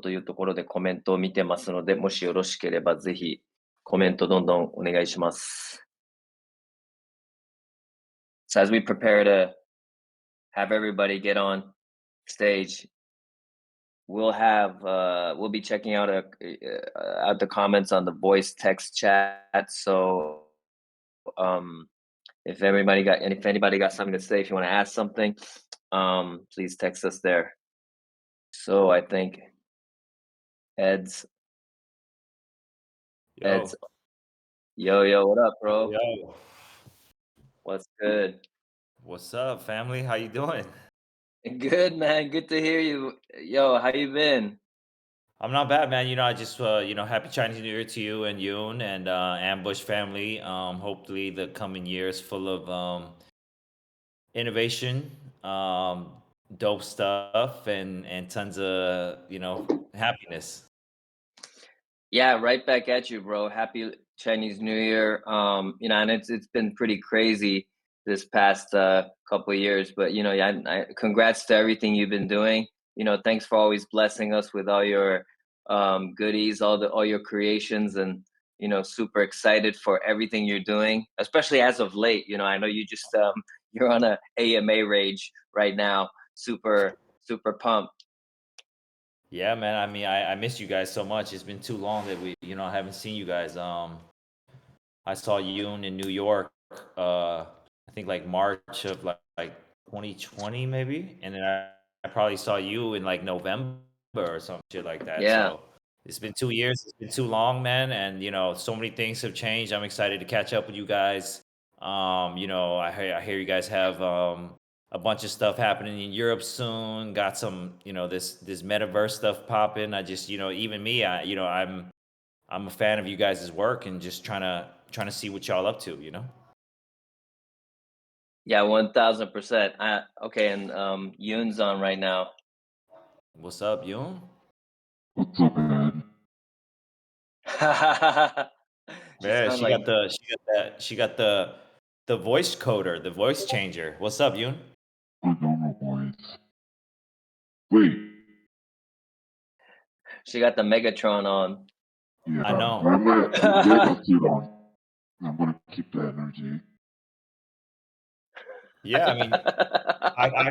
というところでコメントを見てますので、もしよろしければぜひコメントどんどんお願いします。So as we prepare to have everybody get on stage, we'll be checking out the comments on the voice text chat. So if anybody got something to say, if you want to ask something, please text us there. So I think Ed's Ed's Yo, yo, what up, bro? yo, What's good? what's up, family? How you doing? Good, man. Good to hear you. Yo, how you been? I'm not bad, man. I just happy Chinese New Year to you and Yoon and Ambush family. Hopefully the coming year is full of innovation, dope stuff, and tons of happiness. Yeah, right back at you, bro. Happy Chinese New Year. And it's been pretty crazy this past couple of years, but yeah, congrats to everything you've been doing. Thanks for always blessing us with all your goodies, all your creations, and super excited for everything you're doing, especially as of late. I know you just you're on a AMA rage right now. Super pumped. Yeah, man. I mean, I miss you guys so much. It's been too long that I haven't seen you guys. I saw Yoon in New York, I think like March of like 2020 maybe, and then I probably saw you in like November or some shit like that. Yeah. So it's been 2 years. It's been too long, man, and so many things have changed. I'm excited to catch up with you guys. I hear you guys have a bunch of stuff happening in Europe soon. Got some, this metaverse stuff popping. I just, even me, I'm a fan of you guys' work and just trying to see what y'all up to. Yeah, 1000%. Okay, and Yoon's on right now. What's up, Yoon? What's up, man? She Yeah, sounds she like got the voice coder, the voice changer. What's up, Yoon? My normal voice. Wait, she got the Megatron on. yeah, I know. I'm getting my suit on. I'm gonna keep the energy. Yeah, I mean,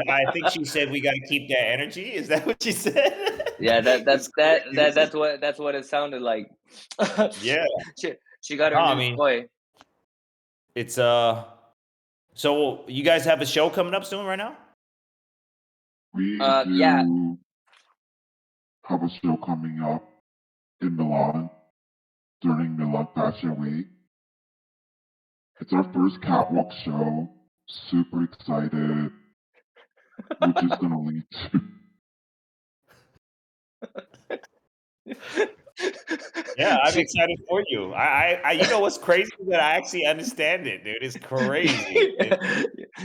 I think she said we gotta keep that energy. Is that what she said? Yeah, It's crazy. that's what it sounded like. Yeah. She got No, her I new mean, toy. it's so you guys have a show coming up soon right now? We Yeah, do have a show coming up in Milan during Milan Fashion Week. It's our first catwalk show. Super excited, which is gonna lead to Yeah, I'm she excited for you. You know what's crazy that I actually understand it, dude. It's crazy.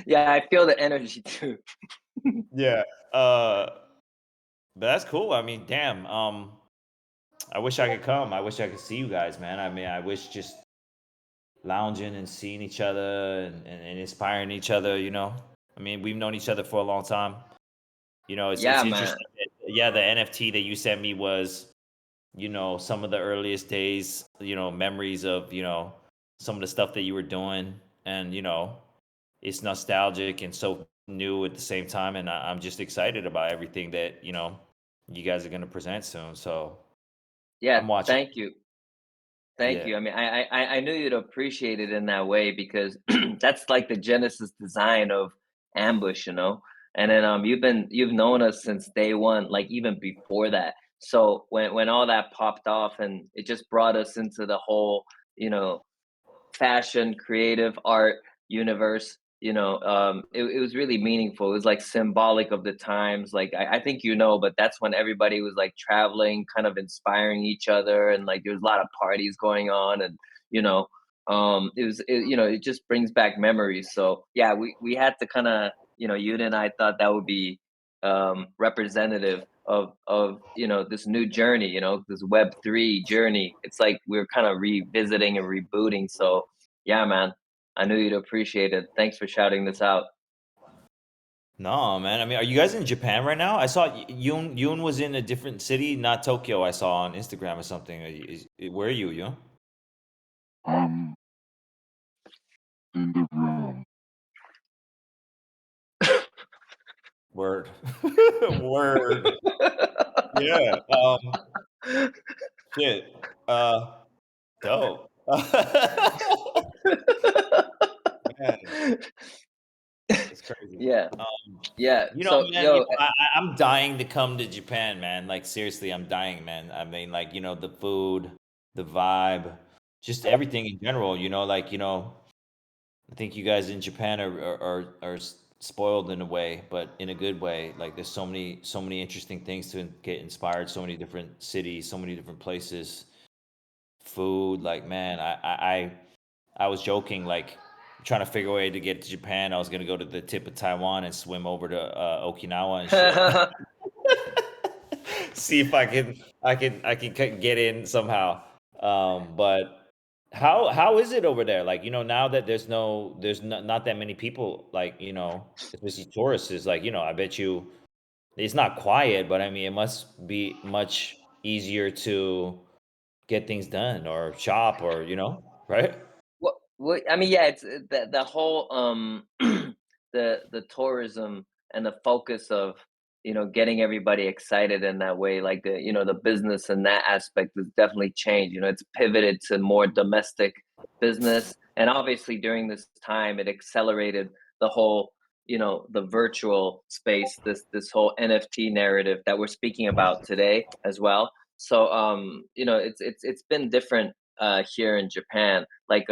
yeah, I feel the energy too. Yeah. Uh, but that's cool. I mean, damn. I wish I could come. I wish I could see you guys, man. I mean, I wish just lounging and seeing each other and inspiring each other. I mean, we've known each other for a long time. It's Yeah, man. interesting. Yeah, the NFT that you sent me was, some of the earliest days, memories of, some of the stuff that you were doing. And, it's nostalgic and so new at the same time. And I'm just excited about everything that, you guys are going to present soon. So Yeah, I'm watching. thank you. Thank Yeah. you. I mean, I knew you'd appreciate it in that way because that's like the genesis design of Ambush, And then you've known us since day one, like even before that. So when all that popped off and it just brought us into the whole, you know, fashion, creative art universe. It was really meaningful. It was like symbolic of the times. Like I think but that's when everybody was like traveling, kind of inspiring each other, and like there was a lot of parties going on, and it just brings back memories. So yeah, we had to kind of you and I thought that would be representative of this new journey, this Web3 journey. It's like we're kind of revisiting and rebooting. So yeah, man, I knew you'd appreciate it. Thanks for shouting this out. No, man. I mean, are you guys in Japan right now? I saw Yoon was in a different city, not Tokyo. I saw on Instagram or something. Where are you, Yoon? I'm in the room. Word. Word. Yeah. Shit. Dope. Man, that's crazy. Yeah, Um, yeah. you know, So, man, yo, I'm dying to come to Japan, man. Like seriously, I'm dying, man. I mean, like, the food, the vibe, just everything in general, like, I think you guys in Japan are spoiled in a way, but in a good way. Like there's so many interesting things to get inspired, so many different cities, so many different places, food. Like man, I was joking, like trying to figure a way to get to Japan. I was gonna go to the tip of Taiwan and swim over to Okinawa and shit. See if I can get in somehow. But how is it over there? Like, now that there's not that many people, like, especially tourists, is like, I bet you it's not quiet, but I mean, it must be much easier to get things done or shop or, right? what I mean, yeah, it's the whole the tourism and the focus of getting everybody excited in that way, like the business and that aspect has definitely changed. It's pivoted to more domestic business, and obviously during this time it accelerated the whole the virtual space, this whole NFT narrative that we're speaking about today as well. So it's been different here in Japan. Like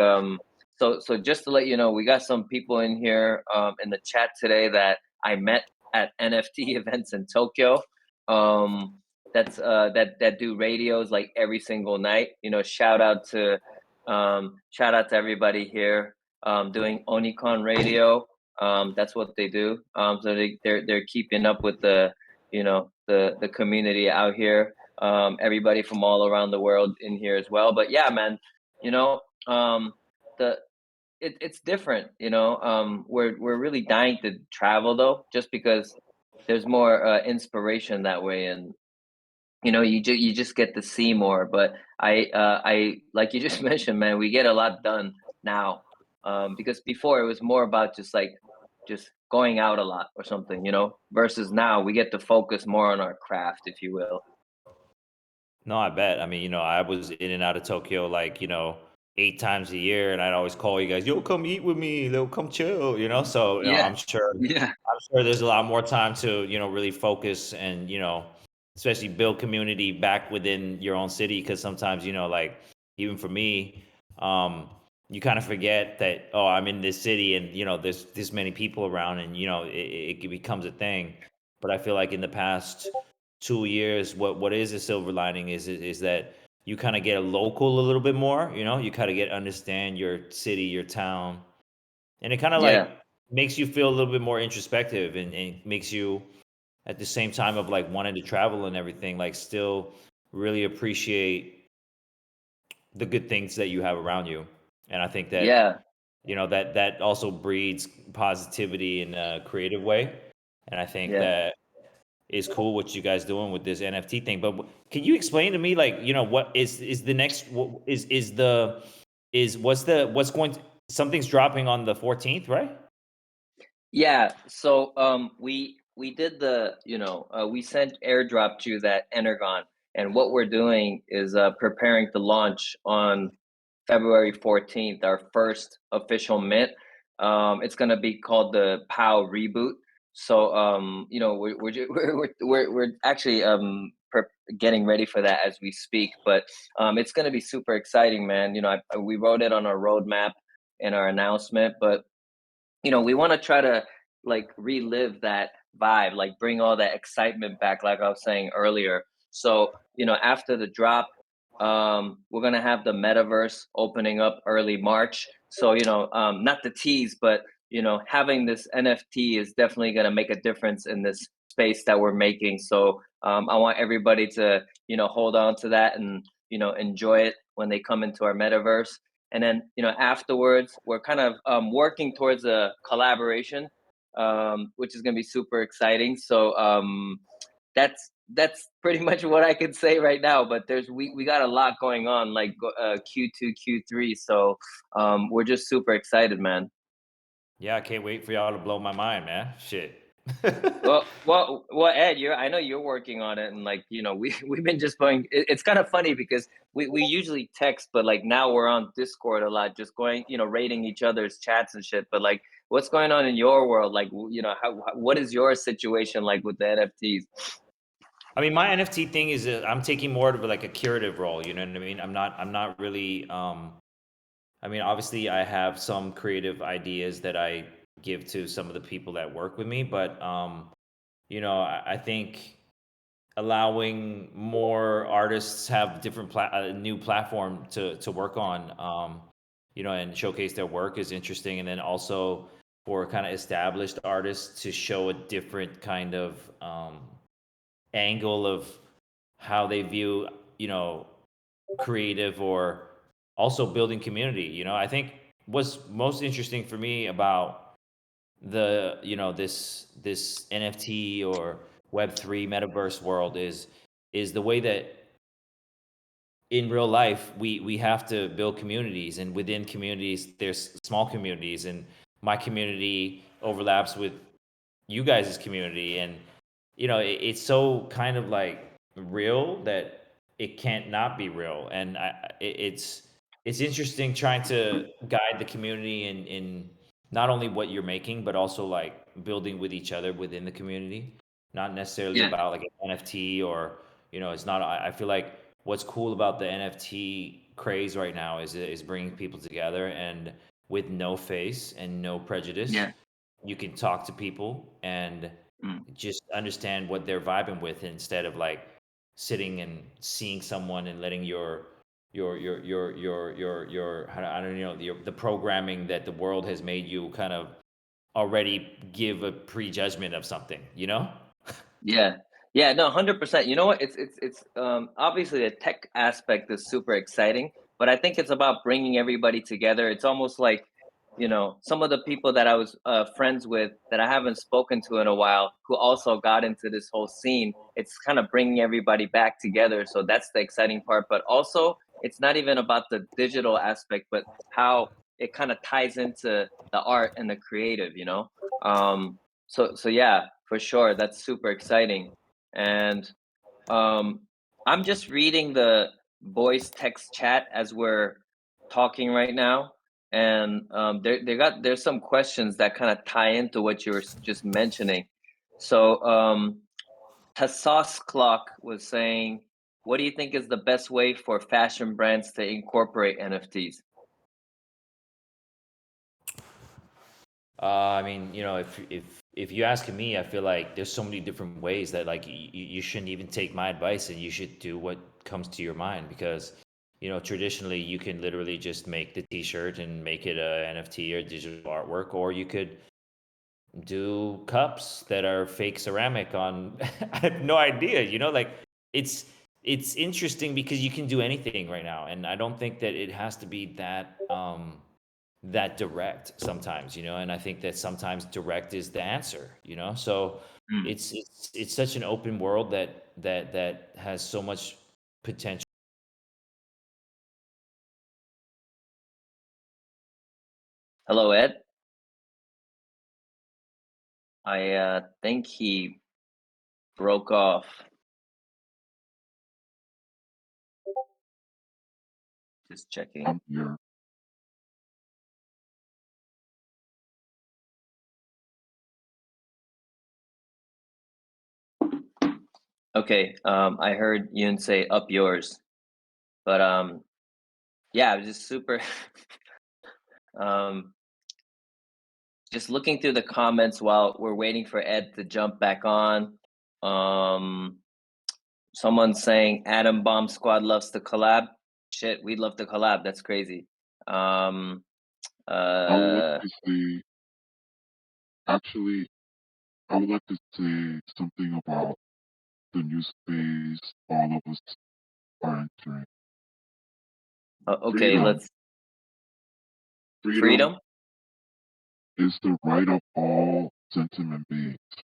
so just to let you know, we got some people in here in the chat today that I met at NFT events in Tokyo. Um, that do radios like every single night. Shout out to everybody here doing Onicon radio. That's what they do. So they're keeping up with the community out here. Everybody from all around the world in here as well. But yeah, man, you know, the it's different. We're really dying to travel though, just because there's more inspiration that way, and you just get to see more. But I like you just mentioned, man, we get a lot done now, because before it was more about just going out a lot or something, versus now we get to focus more on our craft, if you will. No, I bet. I mean, I was in and out of Tokyo like, 8 times a year, and I'd always call you guys, yo, come eat with me, they'll come chill, So, Yeah, I'm sure yeah, there's a lot more time to, really focus and, especially build community back within your own city. Because sometimes, like even for me, um, you kind of forget that, oh, I'm in this city and, there's this many people around and, it becomes a thing. But I feel like in the past 2 years, what is a silver lining is that you kind of get a local a little bit more, you kind of get understand your city, your town, and it kind of like yeah, makes you feel a little bit more introspective and makes you at the same time of like wanting to travel and everything, like still really appreciate the good things that you have around you. And I think that, yeah, that also breeds positivity in a creative way. And I think yeah. that is cool what you guys doing with this NFT thing. But can you explain to me, like, what is the next? What's going to, something's dropping on the 14th, right? Yeah, so we did we sent airdropped you that Energon, and what we're doing is preparing to launch on February 14th, our first official mint. It's gonna be called the POW reboot. So we're actually getting ready for that as we speak, but it's gonna be super exciting, man. We wrote it on our roadmap in our announcement, but we want to try to like relive that vibe, like bring all that excitement back, like I was saying earlier. So, after the drop, we're gonna have the metaverse opening up early March. So, not to tease, but having this NFT is definitely gonna make a difference in this space that we're making. So, I want everybody to, hold on to that and enjoy it when they come into our metaverse. And then afterwards we're kind of working towards a collaboration which is going to be super exciting. So that's pretty much what I could say right now. But we got a lot going on, like Q2, Q3. So we're just super excited, man. Yeah, I can't wait for y'all to blow my mind, man. Shit. Well, Ed, I know you're working on it, and like we've been just going. It's kind of funny because we usually text, but like now we're on Discord a lot, just going, rating each other's chats and shit. But like, what's going on in your world? Like, what is your situation like with the NFTs? I mean, my NFT thing is I'm taking more of like a curative role. You know what I mean? I'm not really. I mean, obviously, I have some creative ideas that I give to some of the people that work with me, but I think allowing more artists have different new platform to work on, and showcase their work is interesting, and then also for kind of established artists to show a different kind of angle of how they view, creative or also building community. I think what's most interesting for me about this NFT or Web3 metaverse world is the way that in real life we have to build communities, and within communities there's small communities, and my community overlaps with you guys' community, and it's so kind of like real that it can't not be real, and it's interesting trying to guide the community in not only what you're making but also like building with each other within the community, not necessarily Yeah, about like an NFT, or it's not. I feel like what's cool about the NFT craze right now is bringing people together, and with no face and no prejudice yeah, you can talk to people and mm, just understand what they're vibing with, instead of like sitting and seeing someone and letting your I don't know, the programming that the world has made you kind of already give a prejudgment of something, you know? yeah, yeah. No, 100%. You know what? It's obviously the tech aspect is super exciting, but I think it's about bringing everybody together. It's almost like some of the people that I was friends with that I haven't spoken to in a while, who also got into this whole scene. It's kind of bringing everybody back together. So that's the exciting part. But also, it's not even about the digital aspect, but how it kind of ties into the art and the creative. So yeah, for sure, that's super exciting. And um, I'm just reading the voice text chat as we're talking right now, and there's some questions that kind of tie into what you were just mentioning. So Tassos Clock was saying, "What do you think is the best way for fashion brands to incorporate NFTs?" I mean, if you ask me, I feel like there's so many different ways that like you shouldn't even take my advice, and you should do what comes to your mind, because traditionally you can literally just make the T-shirt and make it a NFT or digital artwork, or you could do cups that are fake ceramic on I have no idea, like it's it's interesting because you can do anything right now, and I don't think that it has to be that direct sometimes, and I think that sometimes direct is the answer, so Mm. it's such an open world that has so much potential. Hello, Ed. I think he broke off. Just checking. I'm here. Okay, I heard Yoon say up yours, but yeah, I was just super um just looking through the comments while we're waiting for Ed to jump back on. Um Someone saying Atom Bomb Squad loves to collab. Shit, we'd love to collab. That's crazy. Um I would like uh to say, actually, I would like to say something about the new space all of us are entering. okay, Freedom. let's Freedom freedom. is the right of all sentiment-based.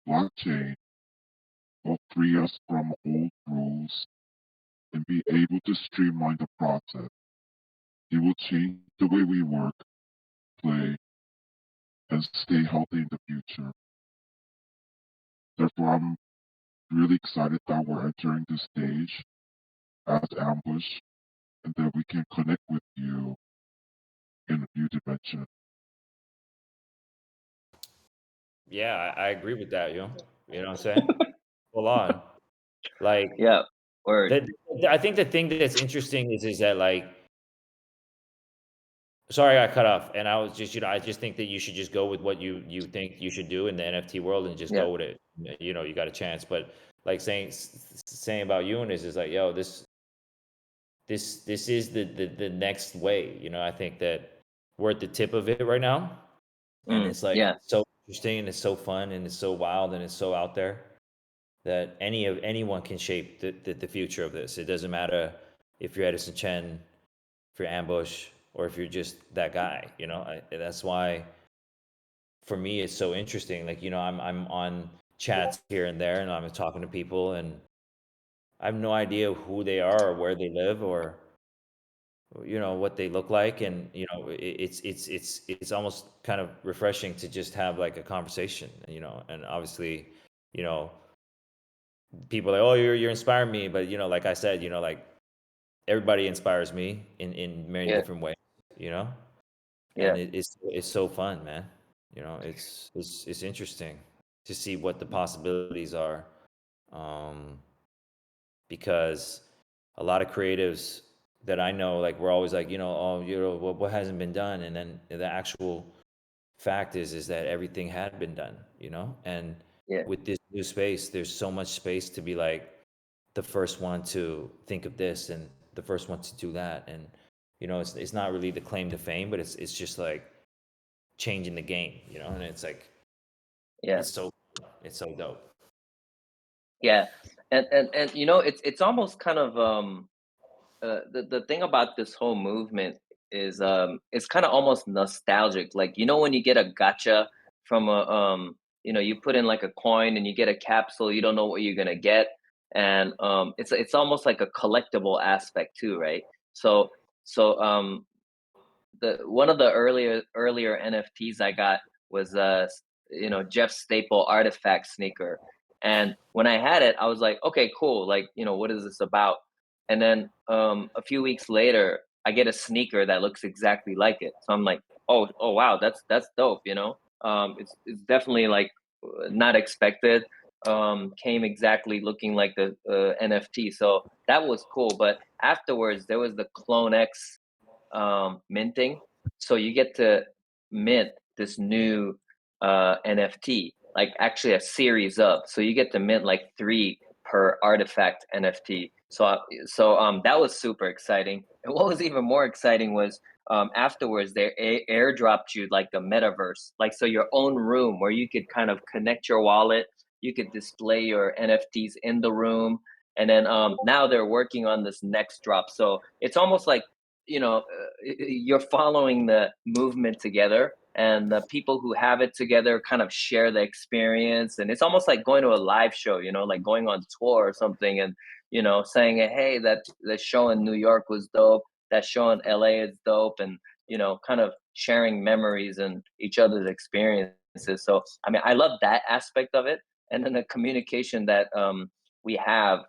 Blockchain will free us from old rules and be able to streamline the process. It will change the way we work, play, and stay healthy in the future. Therefore, I'm really excited that we're entering this stage as Ambush and that we can connect with you in a new dimension. Yeah, I agree with that, you know what I'm saying? Full on. Like, Yeah. Word. the I think the thing that's interesting is that, like, sorry, I cut off, and I was just, I just think that you should just go with what you think you should do in the NFT world and just Yeah. go with it. You got a chance, but like saying about Yoon is like, yo, this is the next way. I think that we're at the tip of it right now, and it's like Yeah. so interesting and it's so fun and it's so wild and it's so out there that anyone can shape the future of this. It doesn't matter if you're Edison Chen, if you're Ambush, or if you're just that guy. That's why for me it's so interesting. Like, I'm on chats here and there, and I'm talking to people, and I have no idea who they are or where they live or what they look like, and it's almost kind of refreshing to just have like a conversation, and obviously, you know people are like, oh, you're inspiring me, but like I said, like everybody inspires me in many Yeah. different ways, you know and Yeah. it's so fun, man. It's interesting to see what the possibilities are, um because a lot of creatives that I know, like, we're always like, oh, what hasn't been done, and then the actual fact is that everything had been done, and Yeah. with this new space, there's so much space to be like the first one to think of this and the first one to do that, and it's not really the claim to fame, but it's just like changing the game, and it's like Yeah. it's so dope. Yeah. And it's almost kind of the thing about this whole movement is it's kind of almost nostalgic. Like, when you get a gotcha from a you put in like a coin and you get a capsule, you don't know what you're gonna get. And it's almost like a collectible aspect too, right? So the one of the earlier NFTs I got was Jeff Staple artifact sneaker. And when I had it, I was like, okay, cool. Like, what is this about? And then a few weeks later, I get a sneaker that looks exactly like it. So I'm like, oh wow, that's dope. It's definitely like not expected. Came exactly looking like the NFT. So that was cool. But afterwards, there was the Clone X minting. So you get to mint this new NFT, like actually a series of. So you get to mint like three per artifact NFT. So that was super exciting. And what was even more exciting was afterwards they airdropped you like the metaverse, like so your own room where you could kind of connect your wallet. You could display your NFTs in the room, and then now they're working on this next drop. So it's almost like you're following the movement together, and the people who have it together kind of share the experience, and it's almost like going to a live show, like going on tour or something, and saying, hey, that show in New York was dope, that show in LA is dope, and kind of sharing memories and each other's experiences. So I mean, I love that aspect of it, and then the communication that we have,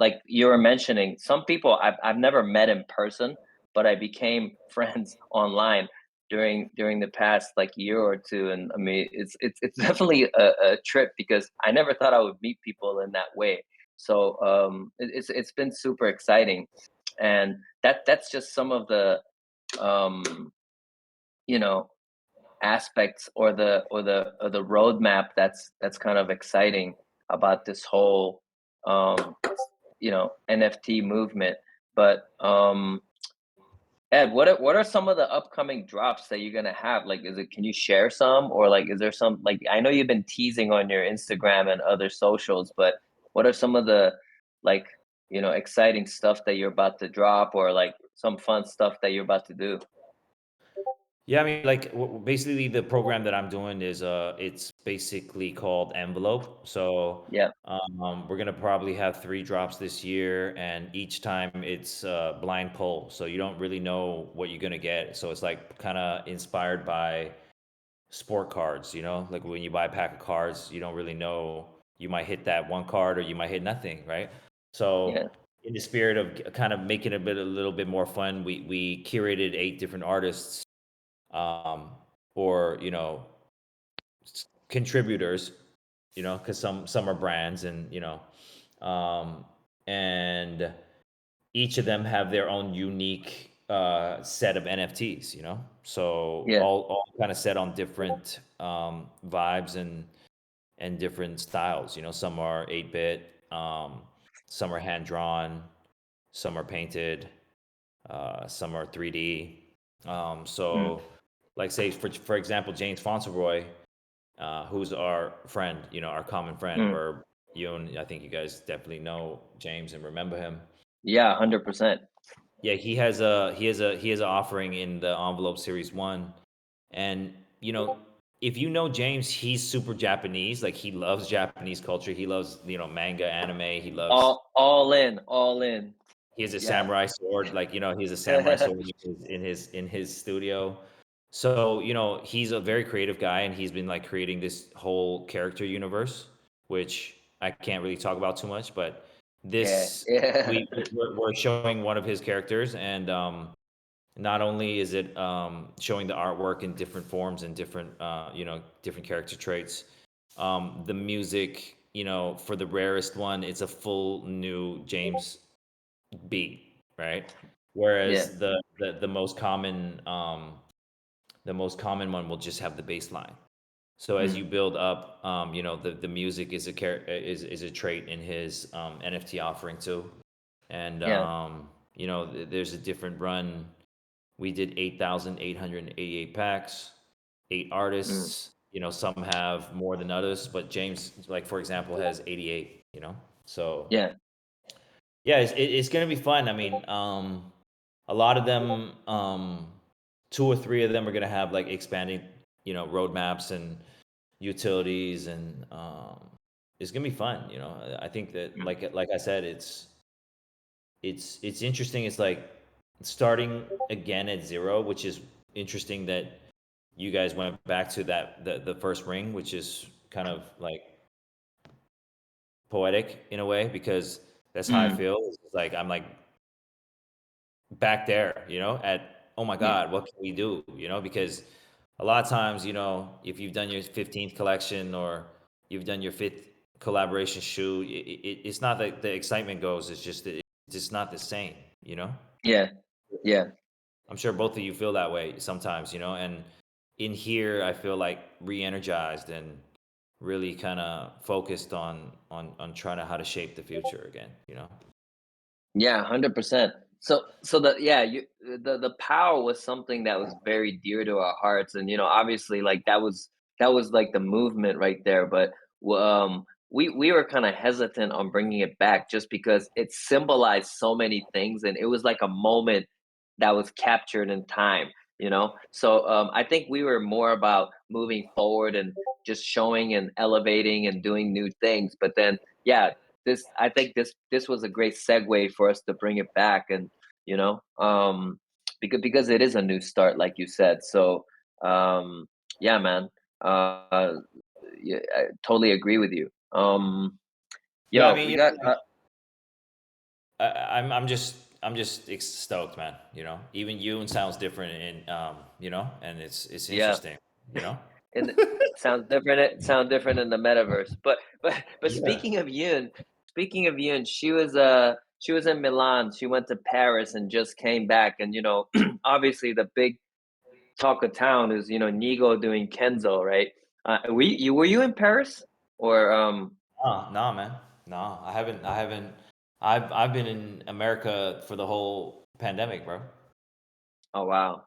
like you were mentioning, some people I've never met in person, but I became friends online during the past like year or two. And I mean, it's definitely a trip because I never thought I would meet people in that way. So it's been super exciting, and that's just some of the um you know aspects or the roadmap that's kind of exciting about this whole NFT movement. But Ed, what are some of the upcoming drops that you're gonna have? Like, can you share some, or like, is there some, like, I know you've been teasing on your Instagram and other socials, but what are some of the like exciting stuff that you're about to drop, or like some fun stuff that you're about to do? Yeah, I mean, like, basically, the program that I'm doing is, it's basically called Envelope. So, Yeah, we're gonna probably have 3 drops this year, and each time it's blind pull, so you don't really know what you're gonna get. So it's like kind of inspired by sport cards, like when you buy a pack of cards, you don't really know, you might hit that one card or you might hit nothing, right? So yeah, in the spirit of kind of making a little bit more fun, we curated 8 different artists, um, or contributors, because some are brands, and um, and each of them have their own unique set of NFTs, so yeah, all kind of set on different vibes and different styles. Some are 8-bit, some are hand drawn, some are painted, some are 3D. mm, So, like, say for example, James Fauntleroy, who's our friend, our common friend, mm. or Yoon. I think you guys definitely know James and remember him. Yeah, 100%. Yeah, he has a offering in the Envelope Series 1, and, if you know James, he's super Japanese, like, he loves Japanese culture, he loves, manga, anime, he loves All in, all in. he has a Yeah. samurai sword, like, he has a samurai sword in his studio. So, he's a very creative guy, and he's been, like, creating this whole character universe, which I can't really talk about too much, but Yeah, this yeah, we're showing one of his characters, and, not only is it, showing the artwork in different forms and different, different character traits, the music, for the rarest one, it's a full new James beat, right? yeah, Whereas the most common one will just have the bass line. So as mm, you build up, the music is a trait in his NFT offering too. And, yeah, there's a different run. We did 8,888 packs, 8 mm, artists. Some have more than others, but James, like, for example, has 88. So yeah, yeah, it's gonna be fun. I mean, a lot of them, 2 or 3 of them are gonna have, like, expanding, roadmaps and utilities, and, it's gonna be fun. I think that, mm. like I said, it's interesting. It's like starting again at zero, which is interesting that you guys went back to the first ring, which is kind of like poetic in a way, because that's how I Mm, feel. It's like I'm like back there, at, oh my yeah, God, what can we do? Because a lot of times, if you've done your 15th collection, or you've done your fifth collaboration shoe, it's not that the excitement goes. It's just that it's just not the same. You know. yeah, yeah. I'm sure both of you feel that way sometimes. And in here, I feel like re-energized and really kind of focused on trying to how to shape the future again. Yeah, 100%. So the yeah, the power was something that was very dear to our hearts, and obviously, like, that was like the movement right there. But we were kind of hesitant on bringing it back just because it symbolized so many things, and it was like a moment that was captured in time. So I think we were more about moving forward and just showing and elevating and doing new things. But then, yeah, I think this was a great segue for us to bring it back, and you know because it is a new start, like you said. So um yeah, man. uh yeah, I totally agree with you. Yeah, I Yo, mean, we got I'm just stoked, man. Even Yoon sounds different, and it's yeah, interesting. You know. and it sounds different in the metaverse. But Yeah. speaking of Yoon, she was in Milan. She went to Paris and just came back, and obviously the big talk of town is Nigo doing Kenzo, right? Were you in Paris, or Nah, man. Nah, I haven't. I've been in America for the whole pandemic, bro. oh wow,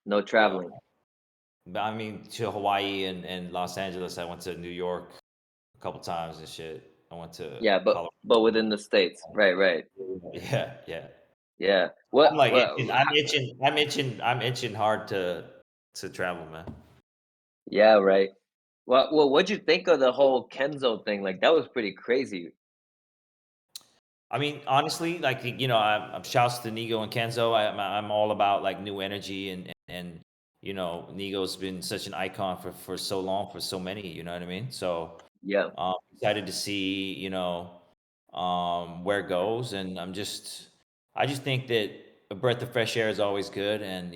no Yeah. traveling. But I mean, to Hawaii and Los Angeles. I went to New York a couple times and shit. I went to Yeah, but Colorado. within the states, right, right. Yeah, yeah. Yeah. I'm like itching. Well, I'm itching hard to. to travel, man. Yeah, right. Well, what'd you think of the whole Kenzo thing? Like that was pretty crazy. I mean, honestly, like I'm shouts to Nigo and Kenzo. I'm all about like new energy and Nigo's been such an icon for so long for so many. You know what I mean? So Yeah. excited to see where it goes, and I just think that a breath of fresh air is always good, and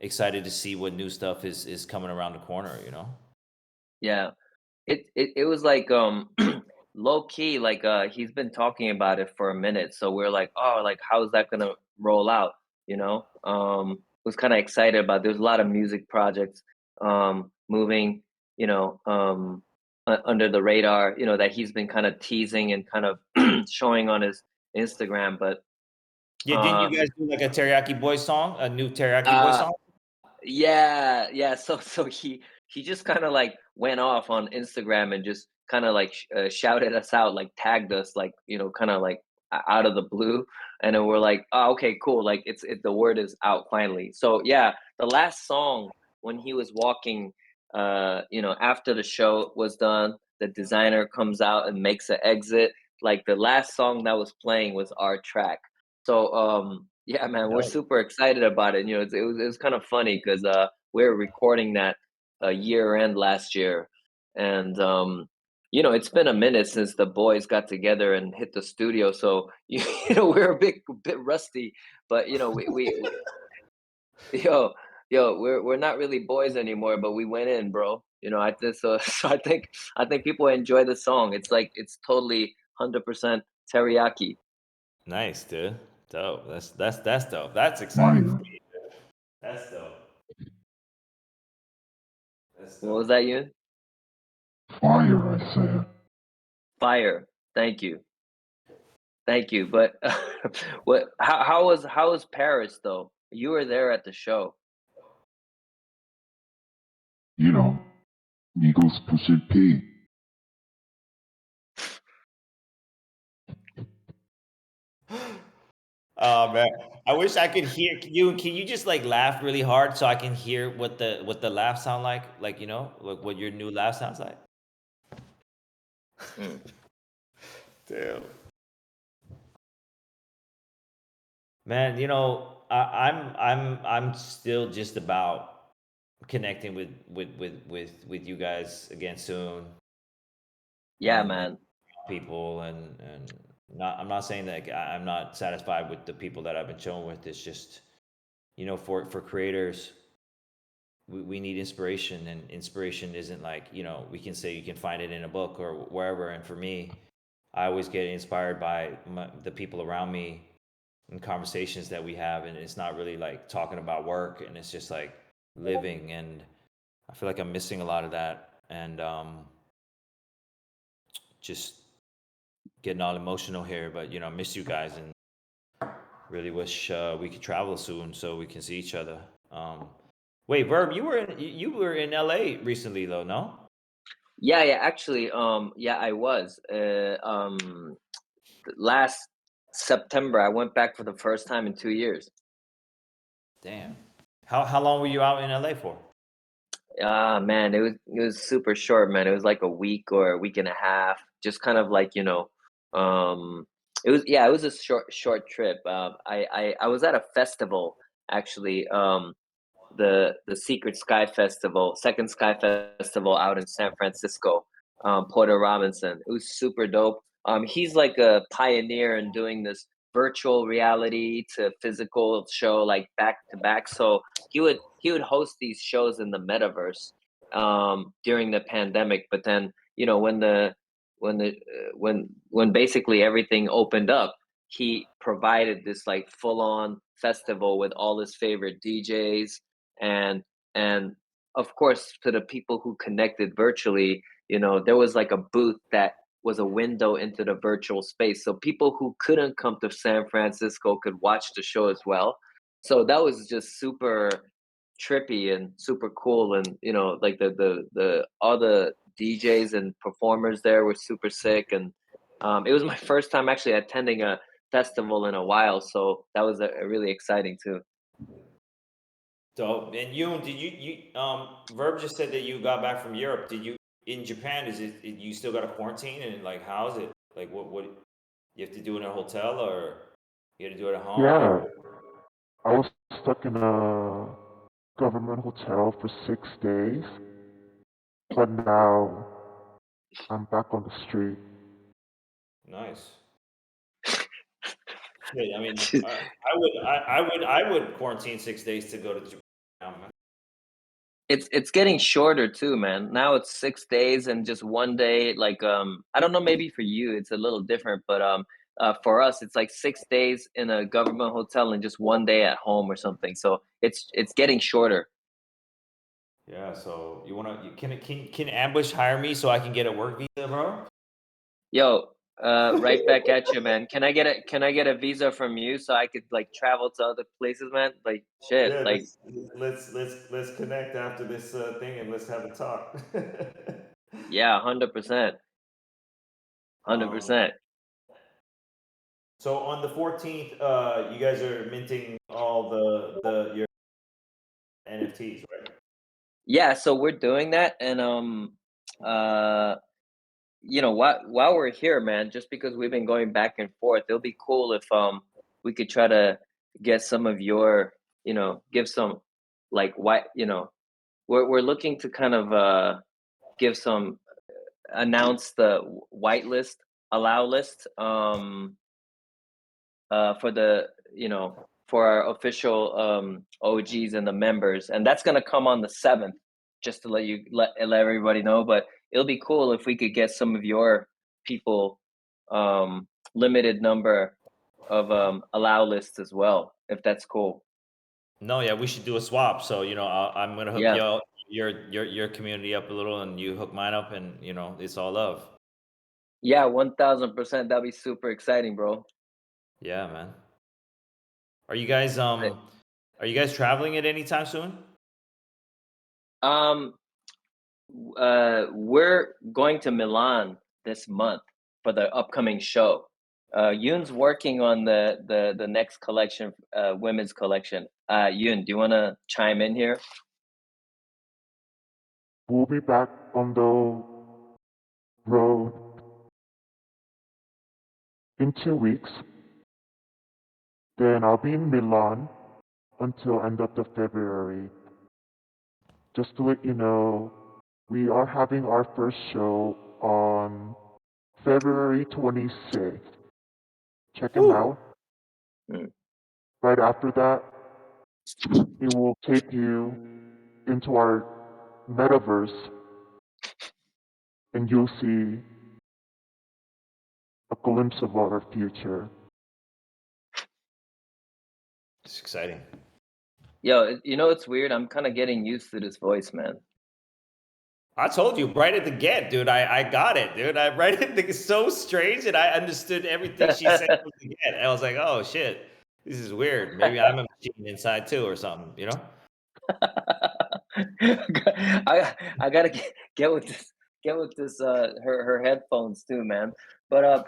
excited to see what new stuff is coming around the corner. Yeah. It was like low key like he's been talking about it for a minute, so we're like, oh, like how is that gonna roll out, was kind of excited about. There's a lot of music projects moving, under the radar, that he's been kind of teasing and kind of showing on his Instagram. But Yeah, didn't uh you guys do like a Teriyaki Boy song, a new Teriyaki Boy uh song? Yeah, yeah. So he just kind of like went off on Instagram and just kind of like shouted us out, like tagged us, like kind of like out of the blue, and then we're like, oh, okay, cool. Like the word is out finally. So yeah, the last song when he was walking, after the show was done, the designer comes out and makes an exit. Like the last song that was playing was our track. So yeah, man, we're No. super excited about it. It was kind of funny because we were recording that year end last year, and it's been a minute since the boys got together and hit the studio. So we're a bit rusty, but yo we're not really boys anymore. But we went in, bro. I think so. So I think people enjoy the song. It's totally 100% teriyaki. Nice, dude. Dope. That's dope. That's exciting for Fire. me. That's dope. That's What was dope. that, you? Fire, I said. Fire. Thank you. Thank you. But what? How was Paris though? You were there at the show. You know, Eagles pushing P. Oh man, I wish I could hear you. Can you just like laugh really hard so I can hear what the laugh sound like? Like like what your new laugh sounds like. Mm. Damn. Man, I'm still just about connecting with you guys again soon, Yeah, and man. people, and not I'm not saying that I'm not satisfied with the people that I've been chilling with. It's just for creators, we need inspiration, and inspiration isn't like we can say you can find it in a book or wherever. And for me, I always get inspired by the people around me and conversations that we have, and it's not really like talking about work, and it's just like living. And I feel like I'm missing a lot of that, and just getting all emotional here. But I miss you guys, and really wish we could travel soon so we can see each other. Wait, Verb, you were in LA recently though, no? Yeah, yeah. Actually, yeah, I was. Last September, I went back for the first time in 2 years. Damn. How long were you out in LA for? Ah, man, it was super short, man. It was like a week or a week and a half. Just kind of like, um, it was a short trip. I was at a festival actually. The Secret Sky Festival, Second Sky Festival out in San Francisco, Porter Robinson. It was super dope. He's like a pioneer in doing this virtual reality to physical show like back to back. So he would host these shows in the metaverse during the pandemic. But then when basically everything opened up, he provided this like full on festival with all his favorite DJs, and and of course to the people who connected virtually, there was like a booth that was a window into the virtual space, so people who couldn't come to San Francisco could watch the show as well. So that was just super trippy and super cool. And like the all the DJs and performers there were super sick. And it was my first time actually attending a festival in a while, so that was really exciting too. So, and Yoon, did Verb just said that you got back from Europe. Did you in Japan? You still got to quarantine and like how is it? Like what you have to do in a hotel or you have to do it at home Yeah, or I was stuck in a government hotel for 6 days, but now I'm back on the street. nice. Shit, I mean, I would quarantine 6 days to go to Japan now, man. It's getting shorter too, man. Now it's 6 days and just one day. Like I don't know, maybe for you it's a little different, but for us it's like 6 days in a government hotel and just one day at home or something. So it's getting shorter. Yeah, so can Ambush hire me so I can get a work visa, bro? Yo, right back at you, man. Can I get a visa from you so I could like travel to other places, man? Like shit, Yeah, like let's connect after this thing and let's have a talk. yeah, 100%, hundred um, percent. so on the 14th, you guys are minting all the your NFTs, right? Yeah, so we're doing that, and uh while we're here, man, just because we've been going back and forth, it'll be cool if we could try to get some of your, give some like white, we're looking to kind of give some announce the whitelist allow list for the for our official OGs and the members, and that's gonna come on the 7th, just to let everybody know. But it'll be cool if we could get some of your people, limited number of allow lists as well, if that's cool. No, yeah, we should do a swap. So I'm gonna hook Yeah, your community up a little, and you hook mine up, and it's all love. yeah, 1000%. That'd be super exciting, bro. Yeah, man. Are you guys are you guys traveling at any time soon? Um, we're going to Milan this month for the upcoming show. Yoon's working on the next collection, women's collection. Yoon, do you want to chime in here? We'll be back on the road in 2 weeks. Then I'll be in Milan until end of the February. Just to let you know, we are having our first show on February 26th. Check him Woo! out. Mm. Right after that, it will take you into our metaverse and you'll see a glimpse of our future. It's exciting. Yo, it's weird. I'm kind of getting used to this voice, man. I told you right at the get, dude. I got it, dude. I right at the it's so strange, and I understood everything she said from the get. I was like, oh shit, this is weird. Maybe I'm a machine inside too, or something. I gotta get with this her headphones too, man. But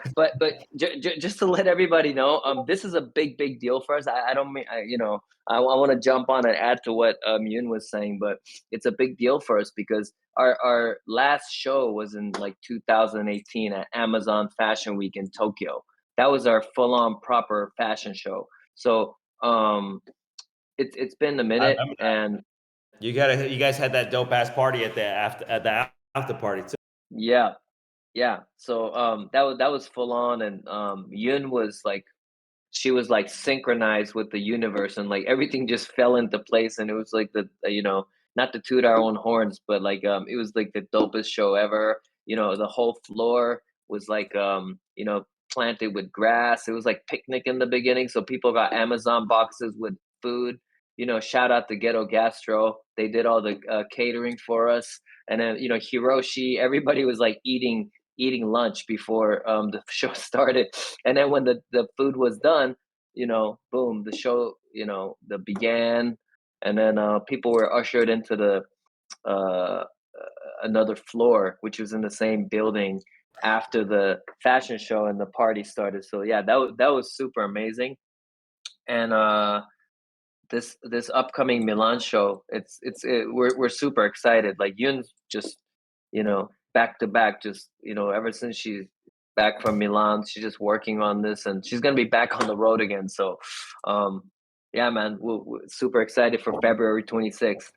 just to let everybody know, this is a big deal for us. I don't mean I want to jump on and add to what Yoon was saying, but it's a big deal for us because our last show was in like 2018 at Amazon Fashion Week in Tokyo. That was our full on proper fashion show. So it's been a I minute, remember that. and You guys had that dope ass party at the after party too. yeah, yeah. So that was full on, and Yun was like, she was like synchronized with the universe, and like everything just fell into place, and it was like not to toot our own horns, but like it was like the dopest show ever. The whole floor was like planted with grass. It was like picnic in the beginning, so people got Amazon boxes with food. Shout out to Ghetto Gastro. They did all the catering for us, and then Hiroshi. Everybody was like eating lunch before the show started, and then when the food was done, boom, the show, the began, and then people were ushered into the uh, another floor, which was in the same building after the fashion show, and the party started. So yeah, that was super amazing, and this upcoming Milan show. We're super excited. Like Yoon's just back to back. Just ever since she's back from Milan, she's just working on this, and she's gonna be back on the road again. So, yeah, man, we're super excited for February 26th.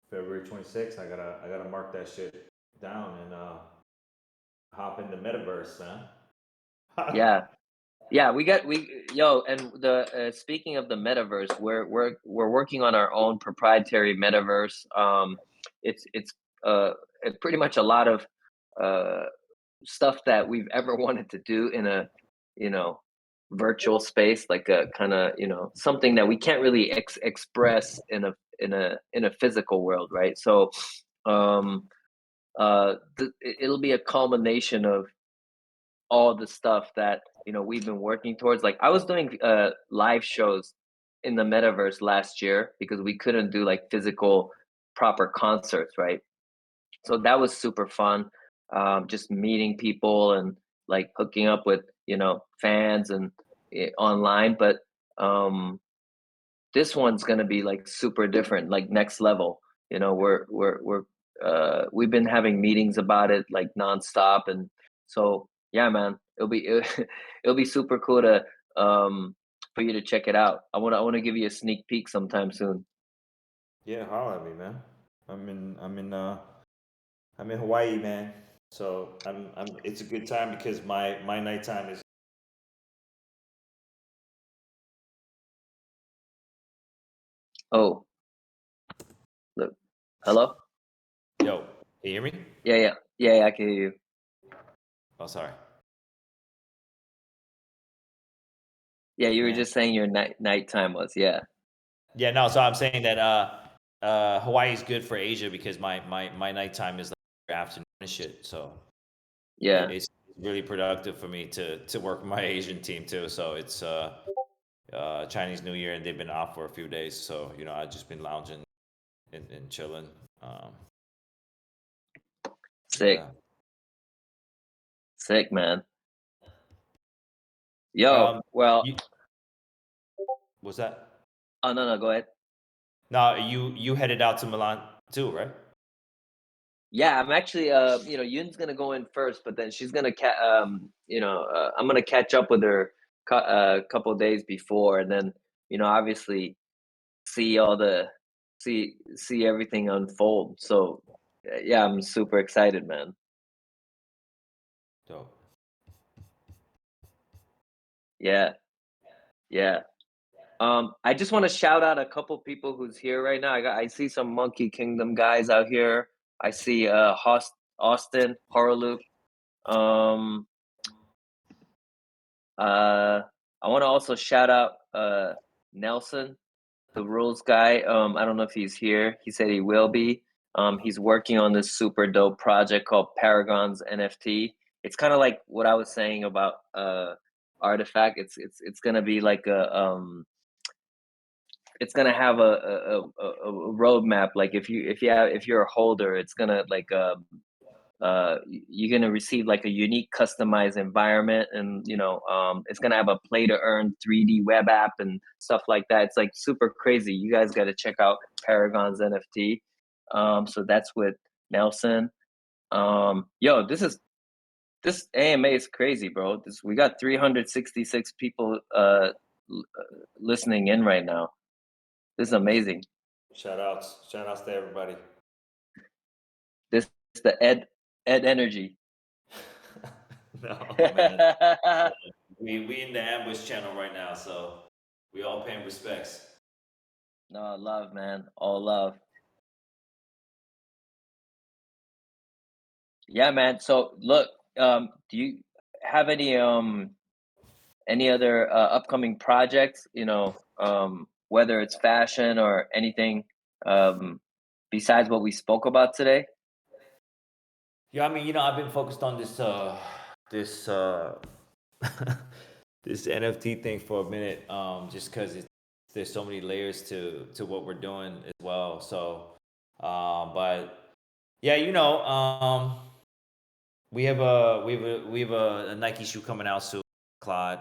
February 26th. I gotta mark that shit down and hop in the metaverse, man. Yeah, yeah, we yo, and the speaking of the metaverse, we're working on our own proprietary metaverse. It's uh pretty much a lot of uh stuff that we've ever wanted to do in a you know virtual space, like a kind of something that we can't really express in a physical world, right? So um it'll be a culmination of all the stuff that we've been working towards. Like I was doing live shows in the metaverse last year because we couldn't do like physical proper concerts, right? So that was super fun. Just meeting people and like hooking up with fans and online. But um this one's gonna be like super different, like next level. We've been having meetings about it like nonstop, and so yeah, man, it'll be super cool to for you to check it out. I want to give you a sneak peek sometime soon. Yeah, holla at me, man. I'm in Hawaii, man. So it's a good time because my nighttime is. Oh, look, hello. Yo, can you hear me? Yeah, I can hear you. Oh, sorry, Yeah, you were man. just saying your nighttime was, yeah. Yeah, no. So I'm saying that Hawaii is good for Asia because my nighttime is like afternoon and shit. So Yeah, it's really productive for me to work with my Asian team too. So it's Chinese New Year and they've been off for a few days. So I've just been lounging and chilling. Um, sick, yeah. sick, man. Yo, Um, well, you was that? oh no, no, go ahead. No, you headed out to Milan too, right? Yeah, I'm actually, Yun's gonna go in first, but then she's gonna I'm gonna catch up with her a couple days before, and then obviously see all the see everything unfold. So yeah, I'm super excited, man. Dope. Yeah, yeah. I just want to shout out a couple people who's here right now. I see some Monkey Kingdom guys out here. I see Austin, Horrorloop. Um, uh, I want to also shout out Nelson, the rules guy. I don't know if he's here. He said he will be. He's working on this super dope project called Paragon's NFT. It's kind of like what I was saying about Artifact. It's gonna be like it's gonna have a roadmap. Like if you're a holder, it's gonna like you're gonna receive like a unique customized environment, and it's gonna have a play to earn 3D web app and stuff like that. It's like super crazy. You guys got to check out Paragon's NFT. So that's with Nelson. Yo, this AMA is crazy, bro. We got 366 people listening in right now. This is amazing. Shout outs to everybody. This is the Ed energy. No, man. We in the ambush channel right now, so we all paying respects. No, love, man. All love. Yeah, man. So look, do you have any other upcoming projects, whether it's fashion or anything um besides what we spoke about today? Yeah, I mean, I've been focused on this this NFT thing for a minute, just because there's so many layers to what we're doing as well. So, but yeah, we have a Nike shoe coming out soon, Claude.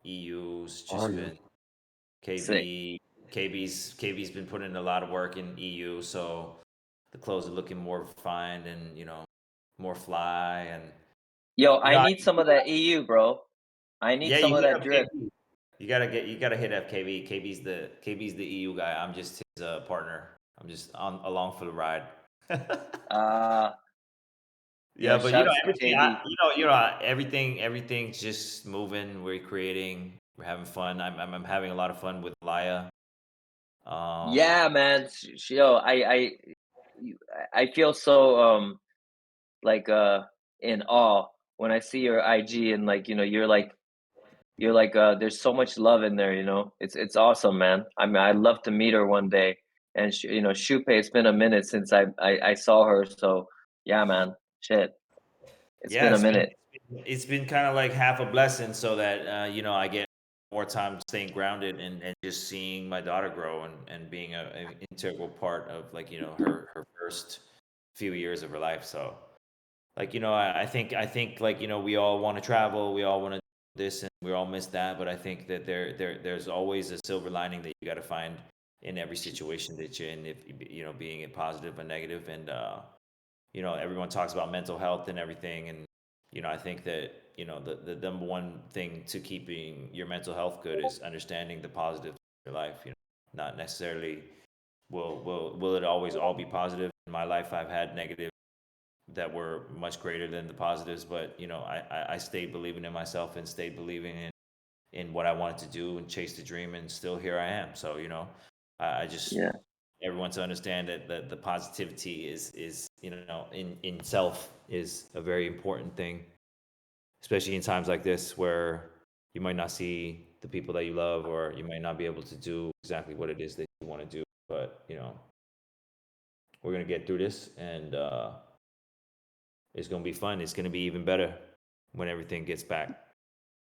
EU's Oh just yes. been Sick. KB's been putting in a lot of work in EU, so the clothes are looking more refined and more fly and Yo, you I know need some of that EU, bro. I need yeah, some you of hit that up drip. KB. You gotta hit up KB. KB's the EU guy. I'm just his partner. I'm just on along for the ride. Uh, Yeah, yo, but shouts to everything. KB. Everything's just moving. We're creating. We're having fun. I'm having a lot of fun with Laya. Um, Yeah, man. Yo, I feel so like in awe when I see your IG and like you're like there's so much love in there, you know. It's awesome, man. I mean, I'd love to meet her one day. And you know, Shupei, it's been a minute since I saw her, so yeah, man. Shit, it's yeah, been a minute. it's been kind of like half a blessing, so that I get more time staying grounded and just seeing my daughter grow and being an integral part of like her first few years of her life. So like I think like we all want to travel, we all want to do this, and we all miss that. But I think that there's always a silver lining that you got to find in every situation that you're in, if being it positive or negative. And everyone talks about mental health and everything, and I think that the number one thing to keeping your mental health good is understanding the positives of your life. Not necessarily will it always all be positive. In my life, I've had negative that were much greater than the positives. But I stayed believing in myself and stayed believing in what I wanted to do and chase the dream, and still here I am. So I just Yeah, everyone to understand that the positivity is in self is a very important thing, especially in times like this where you might not see the people that you love, or you might not be able to do exactly what it is that you want to do. But we're gonna get through this, and it's gonna be fun. It's gonna be even better when everything gets back,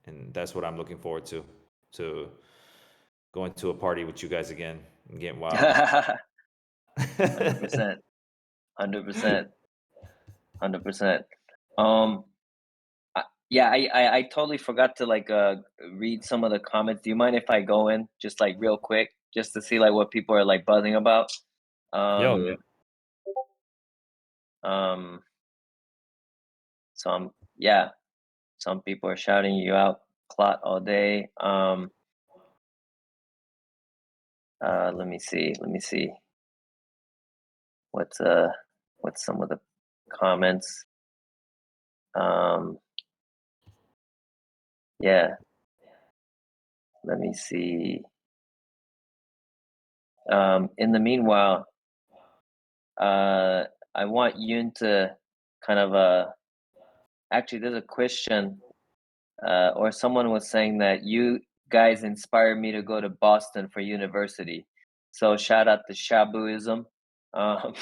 and that's what I'm looking forward to going to a party with you guys again and getting wild. 100%, 100%, 100%. Um, yeah, I totally forgot to like read some of the comments. Do you mind if I go in just like real quick, just to see like what people are like buzzing about? Yo, yeah. Um, um, some yeah, some people are shouting you out, clot all day. Let me see, what's uh, what's some of the comments? Um, yeah, let me see. In the meanwhile, uh, I want Yoon to kind of actually, there's a question, or someone was saying that you guys inspired me to go to Boston for university. So shout out to Shabuism. Um,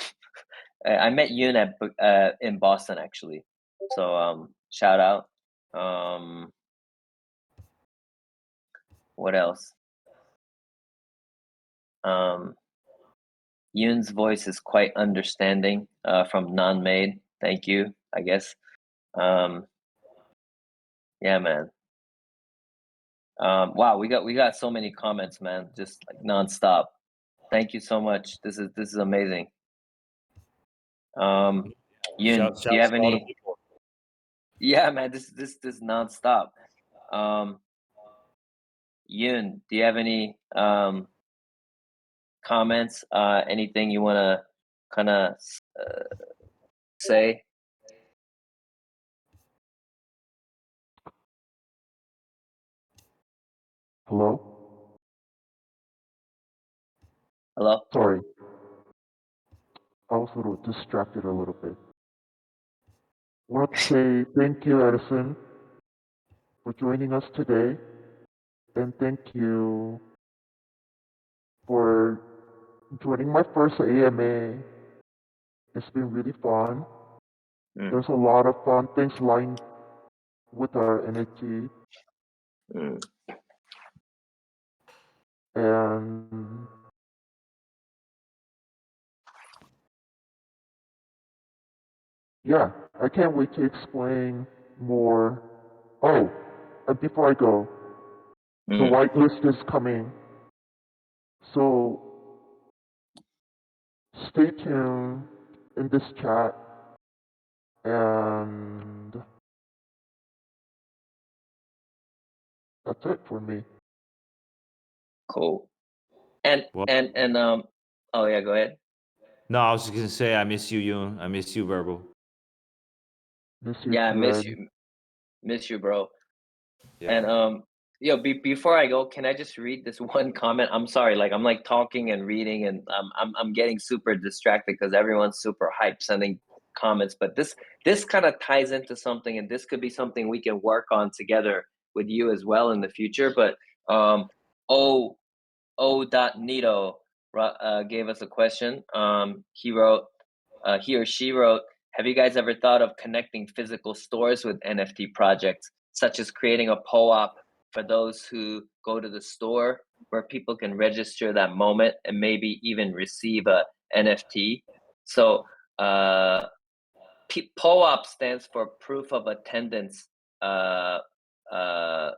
I met Yoon at in Boston actually. So shout out. Um, what else? Um, Yoon's voice is quite understanding. From non-made. Thank you. I guess. Um, yeah, man. Wow, we got so many comments, man, just like nonstop. Thank you so much. This is amazing. Um, Yun, do you Shouts have to all the any? people. Yeah, man, this nonstop. Um, Yun, do you have any comments? Anything you wanna kind of say? Hello? Hello? Sorry, I was a little distracted a little bit. I want to say thank you, Edison, for joining us today. And thank you for joining my first AMA. It's been really fun. Mm, There's a lot of fun things lying with our energy. mm, And yeah, I can't wait to explain more. Oh, and before I go, the mm. whitelist is coming. So stay tuned in this chat, and that's it for me. Cool. And Well, oh yeah, go ahead. no, I was just gonna say I miss you, Yoon. I miss you, Verbal. Miss you Yeah, I too, miss Ed. you, bro. Yeah. And before I go, can I just read this one comment? I'm sorry, like I'm like talking and reading, and I'm getting super distracted because everyone's super hyped sending comments. But this kind of ties into something, and this could be something we can work on together with you as well in the future. But oh O. Nito gave us a question. He or she wrote, have you guys ever thought of connecting physical stores with NFT projects, such as creating a PO-op for those who go to the store where people can register that moment and maybe even receive a NFT? So PO-op stands for proof of attendance. Uh, uh,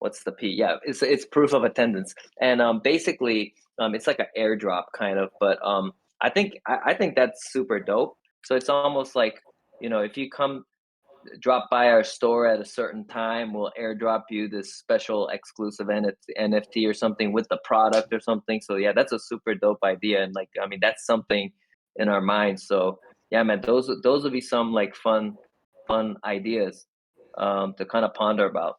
what's the P? Yeah, it's proof of attendance, and basically, it's like an airdrop kind of. But I think that's super dope. So it's almost like, if you come drop by our store at a certain time, we'll airdrop you this special exclusive NFT or something with the product or something. So yeah, that's a super dope idea, and like I mean, that's something in our minds. So yeah, man, those would be some like fun ideas to kind of ponder about.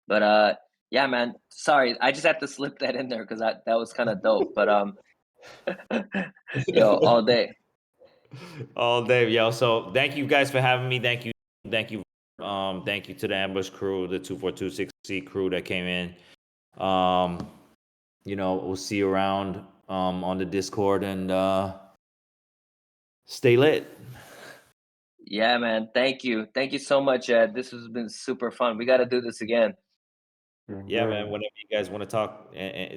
But yeah, man. Sorry, I just had to slip that in there because that was kind of dope. But yo, all day. All day, yo. So thank you guys for having me. Thank you to the Ambush crew, the 2426C crew that came in. Um, we'll see you around on the Discord and stay lit. Yeah, man. Thank you so much, Ed. This has been super fun. We got to do this again. Yeah, Yeah. man. Whenever you guys want to talk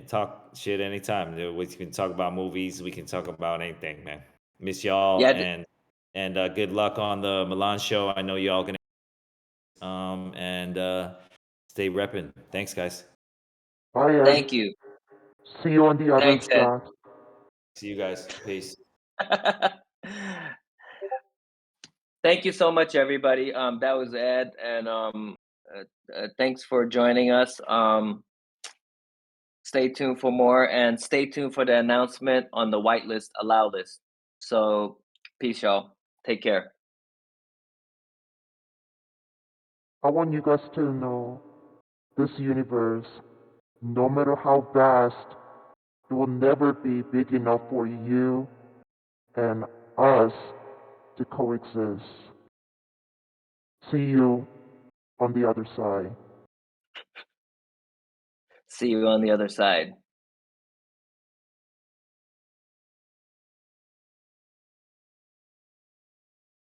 talk shit anytime, we can talk about movies. We can talk about anything, man. Miss y'all Yeah, and good luck on the Milan show. I know y'all gonna and stay repping. Thanks, guys. Bye, Ed. thank you. See you on the other Thanks, Ed. side. See you guys. Peace. Thank you so much, everybody. That was Ed, and thanks for joining us. Stay tuned for more, and stay tuned for the announcement on the whitelist allow list. So, peace, y'all. Take care. I want you guys to know this universe, no matter how vast, it will never be big enough for you and us to coexist. See you on the other side. See you on the other side.